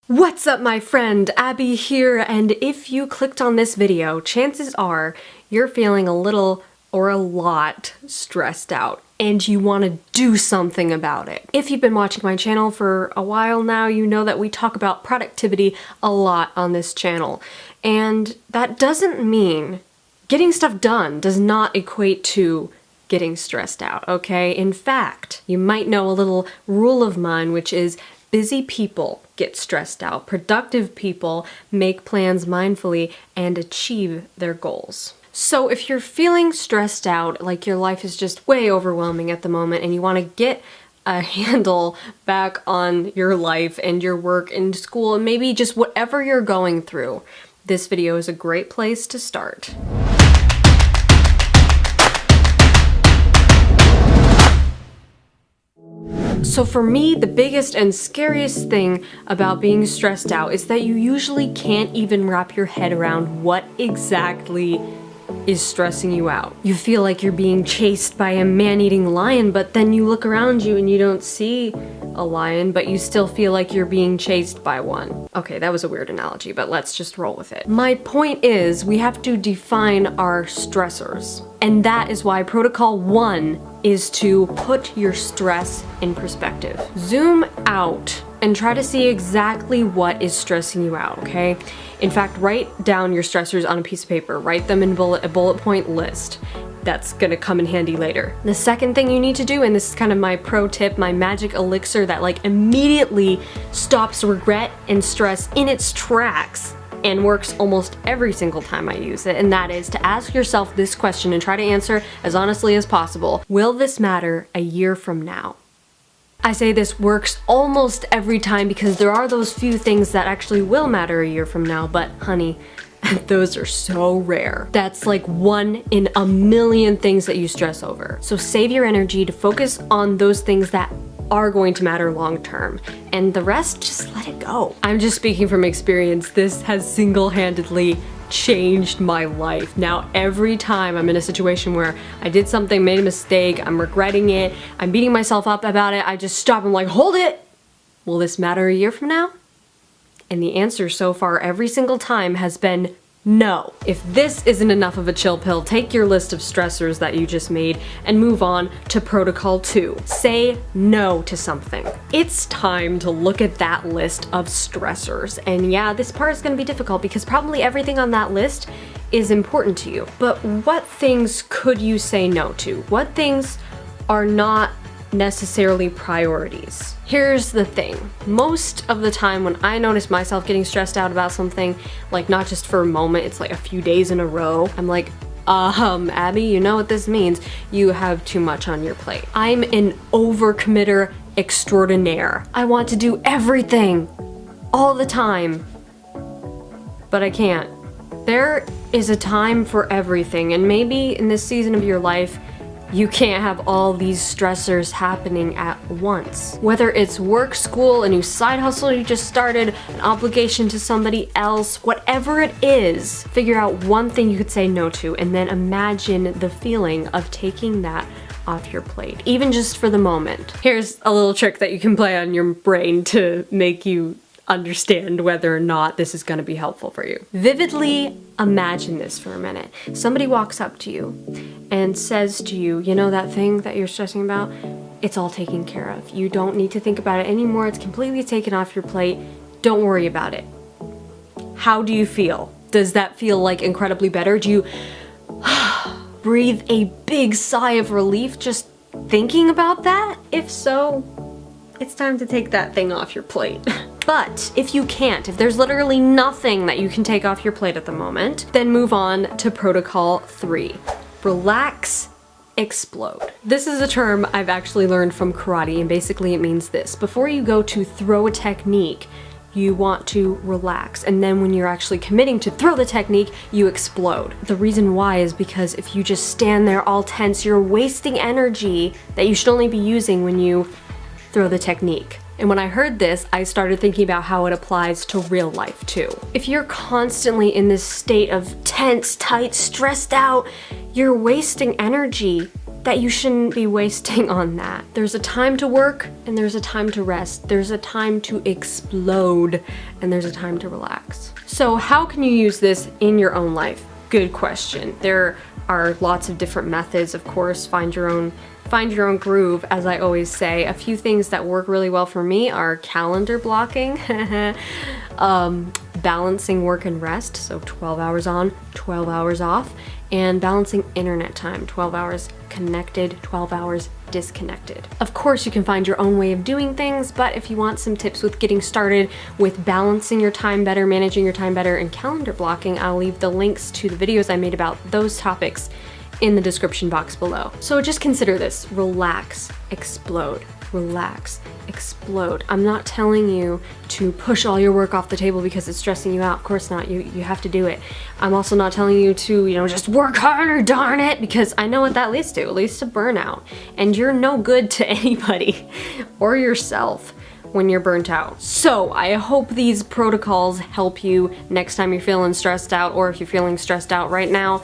What's up, my friend? Abby here, and if you clicked on this video, chances are you're feeling a little or a lot stressed out and you want to do something about it. If you've been watching my channel for a while now, you know that we talk about productivity a lot on this channel. And that doesn't mean getting stuff done does not equate to getting stressed out, okay? In fact, you might know a little rule of mine, which is busy people get stressed out. Productive people make plans mindfully and achieve their goals. So if you're feeling stressed out, like your life is just way overwhelming at the moment and you want to get a handle back on your life and your work and school and maybe just whatever you're going through, this video is a great place to start. So for me, the biggest and scariest thing about being stressed out is that you usually can't even wrap your head around what exactly is stressing you out. You feel like you're being chased by a man-eating lion, but then you look around you and you don't see a lion, but you still feel like you're being chased by one. Okay, that was a weird analogy, but let's just roll with it. My point is, we have to define our stressors. And that is why protocol 1 is to put your stress in perspective. Zoom out and try to see exactly what is stressing you out, okay? In fact, write down your stressors on a piece of paper. Write them in a bullet point list. That's gonna come in handy later. The second thing you need to do, and this is kind of my pro tip, my magic elixir that like immediately stops regret and stress in its tracks and works almost every single time I use it, and that is to ask yourself this question and try to answer as honestly as possible. Will this matter a year from now? I say this works almost every time because there are those few things that actually will matter a year from now, but honey, those are so rare. That's like 1 in a million things that you stress over. So save your energy to focus on those things that are going to matter long term, and the rest, just let it go. I'm just speaking from experience. This has single-handedly changed my life. Now, every time I'm in a situation where I did something, made a mistake, I'm regretting it, I'm beating myself up about it, I just stop. I'm like, hold it! Will this matter a year from now? And the answer so far every single time has been no. If this isn't enough of a chill pill, take your list of stressors that you just made and move on to protocol 2. Say no to something. It's time to look at that list of stressors. And yeah, this part is gonna be difficult because probably everything on that list is important to you. But what things could you say no to? What things are not necessarily priorities? Here's the thing. Most of the time when I notice myself getting stressed out about something, like not just for a moment, it's like a few days in a row, I'm like, Abby, you know what this means. You have too much on your plate. I'm an overcommitter extraordinaire. I want to do everything all the time, but I can't. There is a time for everything, and maybe in this season of your life, you can't have all these stressors happening at once. Whether it's work, school, a new side hustle you just started, an obligation to somebody else, whatever it is, figure out one thing you could say no to and then imagine the feeling of taking that off your plate, even just for the moment. Here's a little trick that you can play on your brain to make you understand whether or not this is going to be helpful for you. Vividly imagine this for a minute. Somebody walks up to you and says to you, you know that thing that you're stressing about? It's all taken care of. You don't need to think about it anymore. It's completely taken off your plate. Don't worry about it. How do you feel? Does that feel like incredibly better? Do you breathe a big sigh of relief just thinking about that? If so, it's time to take that thing off your plate. But if you can't, if there's literally nothing that you can take off your plate at the moment, then move on to protocol 3. Relax, explode. This is a term I've actually learned from karate, and basically it means this. Before you go to throw a technique, you want to relax, and then when you're actually committing to throw the technique, you explode. The reason why is because if you just stand there all tense, you're wasting energy that you should only be using when you throw the technique. And when I heard this, I started thinking about how it applies to real life too. If you're constantly in this state of tense, tight, stressed out, you're wasting energy that you shouldn't be wasting on that. There's a time to work and there's a time to rest. There's a time to explode and there's a time to relax. So how can you use this in your own life? Good question. There are lots of different methods, of course. Find your own groove, as I always say. A few things that work really well for me are calendar blocking, balancing work and rest, so 12 hours on, 12 hours off, and balancing internet time, 12 hours connected, 12 hours disconnected. Of course, you can find your own way of doing things, but if you want some tips with getting started with balancing your time better, managing your time better, and calendar blocking, I'll leave the links to the videos I made about those topics in the description box below. So just consider this: relax, explode. Relax, explode. I'm not telling you to push all your work off the table because it's stressing you out. Of course not. You have to do it. I'm also not telling you to, just work harder, darn it, because I know what that leads to. It leads to burnout. And you're no good to anybody or yourself when you're burnt out. So I hope these protocols help you next time you're feeling stressed out, or if you're feeling stressed out right now,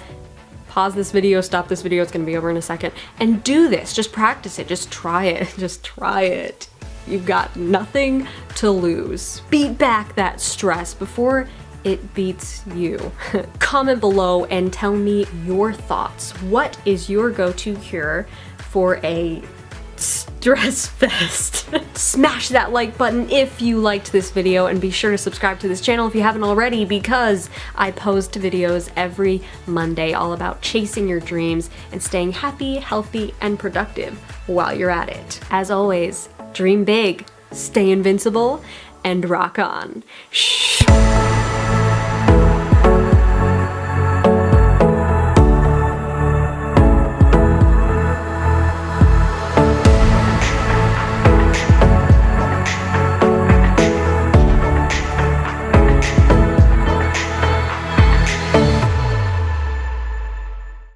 pause this video, stop this video, it's gonna be over in a second, and do this. Just practice it, just try it, just try it. You've got nothing to lose. Beat back that stress before it beats you. Comment below and tell me your thoughts. What is your go-to cure for a stress fest? Smash that like button if you liked this video, and be sure to subscribe to this channel if you haven't already, because I post videos every Monday all about chasing your dreams and staying happy, healthy, and productive while you're at it. As always, dream big, stay invincible, and rock on. Shh.